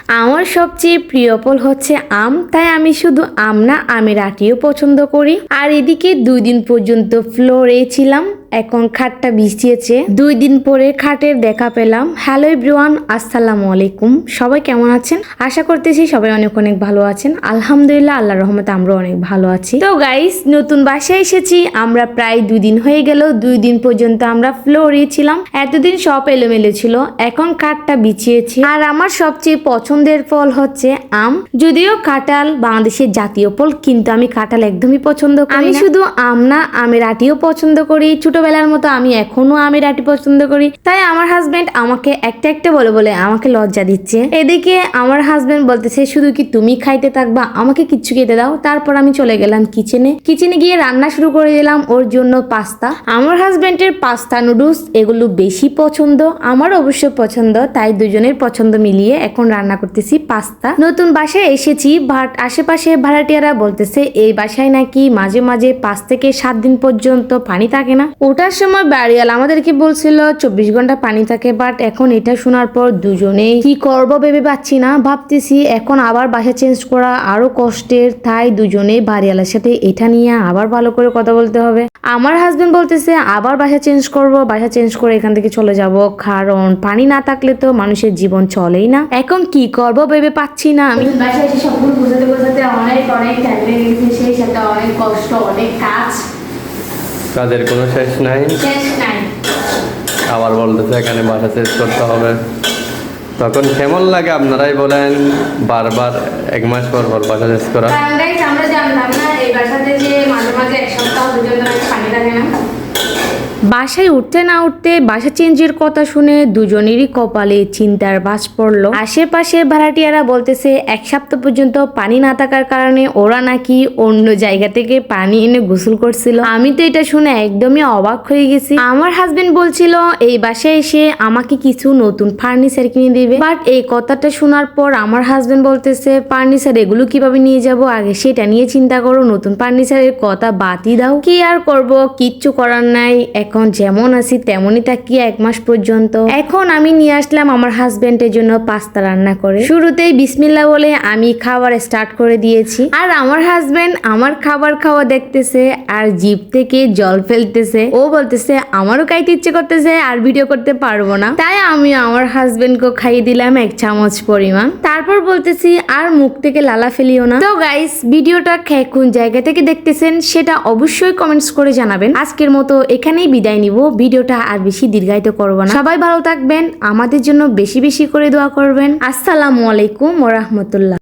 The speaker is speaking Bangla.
আমার সবচেয়ে প্রিয় ফল হচ্ছে আম, তাই আমি শুধু আম না আমের আটিও পছন্দ করি। আর এদিকে 2 দিন পর্যন্ত ফ্লোরে ছিলাম, এখন খাটটা বিছিয়েছে। 2 দিন পরে খাটের দেখা পেলাম। হ্যালো এভরিওয়ান, আসসালামু আলাইকুম। সবাই কেমন আছেন? আশা করতেছি সবাই অনেক অনেক ভালো আছেন। আলহামদুলিল্লাহ, আল্লাহর রহমতে আমরা অনেক ভালো আছি। তো গাইস, নতুন বাসায় এসেছি আমরা, প্রায় 2 দিন হয়ে গেল। 2 দিন পর্যন্ত আমরা ফ্লোরে ছিলাম। এতদিন সব এলোমেলো ছিল, এখন খাটটা বিছিয়েছি। আর আমার সবচেয়ে পছন্দের ফল হচ্ছে আম। যদিও কাঁঠাল বাংলাদেশের জাতীয় ফল, কিন্তু আমি কাঁঠাল একদমই পছন্দ করি না। আমি শুধু আম না আমের আটিও পছন্দ করি। ছোটবেলার মতো আমি এখনো আমের আটি পছন্দ করি। তাই আমার হাজবেন্ড আমাকে একটা একটা বলে বলে আমাকে লজ্জা দিচ্ছে। এদিকে আমার হাজবেন্ড বলতেছে, শুধু কি তুমি খাইতে থাকবা, আমাকে কিচ্ছু খেতে দাও। তারপর আমি চলে গেলাম কিচেনে গিয়ে রান্না শুরু করে দিলাম ওর জন্য পাস্তা। আমার হাজবেন্ডের পাস্তা নুডলস এগুলো বেশি পছন্দ, আমার অবশ্য পছন্দ, তাই দুজনের পছন্দ মিলিয়ে এখন রান্না করতেছি পাস্তা। নতুন বাসায় এসেছি, বাট আশেপাশে ভাড়াটিয়ারা বলতেছে এই বাসায় নাকি মাঝে মাঝে 5 থেকে 7 দিন পর্যন্ত পানি থাকে না। ওটার সময় বাড়িওয়ালা আমাদেরকে বলছিল 24 ঘন্টা পানি থাকে, বাট এখন এটা শোনার পর দুজনেই কি করবো ভেবে পাচ্ছি না। ভাবতেছি এখন আবার বাসা চেঞ্জ করা আরো কষ্টের, তাই দুজনেই বাড়িওয়ালার সাথে এটা নিয়ে আবার ভালো করে কথা বলতে হবে। আমার হাজবেন্ড বলতেছে আবার বাসা চেঞ্জ করব, বাসা চেঞ্জ করে এখান থেকে চলে যাব, কারণ পানি না থাকলে তো মানুষের জীবন চলেই না। এখন কি করবো ভেবে পাচ্ছি না। আমি বাসায় এসে সবগুলো বোঝাতে বোঝাতে অনেক টাইম লেগে গেছে, সেই সাথে অনেক কষ্ট, অনেক কাজের কোনো শেষ নাই। আবার বলতেছে এখানে বাসা চেঞ্জ করতে হবে। তখন কেমন লাগে আপনারাই বলেন, বারবার 1 মাস পর পর বাসা চেঞ্জ করা। আমরা জানতাম না এই বাসাতে যে মাঝে মাঝে 1 সপ্তাহ পর্যন্ত পানি থাকে না। বাসায় উঠতে না উঠতে বাসা চেঞ্জের কথা শুনে দুজনেরই কপালে চিন্তার বাজ পড়লো। আশেপাশে ভাড়াটিয়ারা বলতেছে 1 সপ্তাহ পর্যন্ত পানি না থাকার কারণে ওরা নাকি অন্য জায়গা থেকে পানি এনে গোসল করছিল। আমি তো এটা শুনে একদমই অবাক হয়ে গেছি। আমার হাজবেন্ড বলছিল এই বাসায় এসে আমাকে কিছু নতুন ফার্নিচার কিনে দিবে, বাট এই কথাটা শোনার পর আমার হাজবেন্ড বলতেছে ফার্নিচার এগুলো কিভাবে নিয়ে যাব, আগে সেটা নিয়ে চিন্তা করো, নতুন ফার্নিচারের কথা বাদই দাও। কি আর করব, কিচ্ছু করার নাই। এখন যেমন আছি তেমনই থাকি 1 মাস পর্যন্ত। এখন আমি নিয়ে আসলাম আমার হাজবেন্ডের জন্য পাস্তা রান্না করে। শুরুতেই বিসমিল্লাহ বলে আমি খাবার স্টার্ট করে দিয়েছি, আর আমার হাজবেন্ড আমার খাবার খাওয়া দেখতেছে আর জিভ থেকে জল ফেলতেছে। ও বলতেছে আমারও খাইতে ইচ্ছে করতেছে আর ভিডিও করতে পারবো না, তাই আমি আমার হাজবেন্ডকে খাইয়ে দিলাম 1 চামচ পরিমাণ। তারপর বলতেছি আর মুখ থেকে লালা ফেলিও না। তো গাইস, ভিডিওটা কোন জায়গা থেকে দেখতেছেন সেটা অবশ্যই কমেন্টস করে জানাবেন। আজকের মতো এখানেই বিদায় নিব, ভিডিওটা আর বেশি দীর্ঘায়িত করব না। সবাই ভালো থাকবেন, আমাদের জন্য বেশি বেশি করে দোয়া করবেন। আসসালামু আলাইকুম ওয়া রাহমাতুল্লাহ।